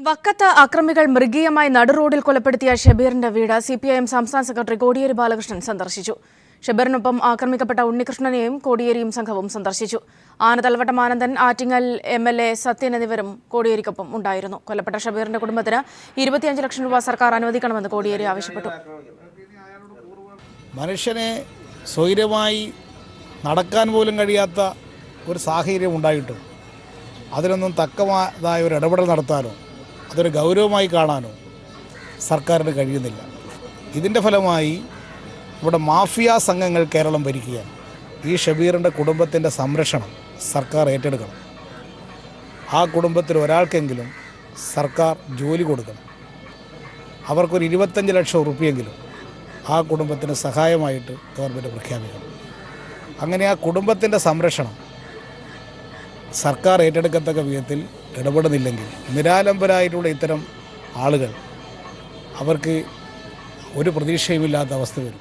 വക്കത്ത് അക്രമികൾ മൃഗീയമായി നടുറോഡിൽ കൊലപ്പെടുത്തിയ ഷബീറിന്റെ വീട് സിപിഐഎം സംസ്ഥാന സെക്രട്ടറി കോടിയേരി ബാലകൃഷ്ണൻ സന്ദർശിച്ചു. ഷബീറിനൊപ്പം ആക്രമിക്കപ്പെട്ട ഉണ്ണികൃഷ്ണനെയും കോടിയേരിയും സംഘവും സന്ദർശിച്ചു. ആനതലവട്ടം ആനന്ദൻ, ആറ്റിങ്ങൽ MLA സത്യൻ എന്നിവരും കോടിയേരിക്കൊപ്പം ഉണ്ടായിരുന്നു. കൊല്ലപ്പെട്ട ഷബീറിന്റെ കുടുംബത്തിന് 25 ലക്ഷം രൂപ സർക്കാർ അനുവദിക്കണമെന്ന് കോടിയേരി ആവശ്യപ്പെട്ടു. മനുഷ്യനെ സ്വൈര്യമായി നടക്കാൻ പോലും കഴിയാത്ത ഒരു സാഹചര്യം ഉണ്ടായിട്ടും അതിനൊന്നും തക്കമായതായ ഒരു ഇടപെടൽ നടത്താനോ അതൊരു ഗൗരവമായി കാണാനോ സർക്കാരിന് കഴിയുന്നില്ല. ഇതിൻ്റെ ഫലമായി ഇവിടെ മാഫിയ സംഘങ്ങൾ കേരളം ഭരിക്കുകയാണ്. ഈ ഷബീറിൻ്റെ കുടുംബത്തിൻ്റെ സംരക്ഷണം സർക്കാർ ഏറ്റെടുക്കണം. ആ കുടുംബത്തിൽ ഒരാൾക്കെങ്കിലും സർക്കാർ ജോലി കൊടുക്കണം. അവർക്കൊരു 25 ലക്ഷം റുപ്യെങ്കിലും ആ കുടുംബത്തിന് സഹായമായിട്ട് ഗവൺമെൻറ് പ്രഖ്യാപിക്കണം. അങ്ങനെ ആ കുടുംബത്തിൻ്റെ സംരക്ഷണം സർക്കാർ ഏറ്റെടുക്കത്തക്ക വിധത്തിൽ ഇടപെടുന്നില്ലെങ്കിൽ നിരാലംബരായിട്ടുള്ള ഇത്തരം ആളുകൾ അവർക്ക് ഒരു പ്രതീക്ഷയുമില്ലാത്ത അവസ്ഥ വരും.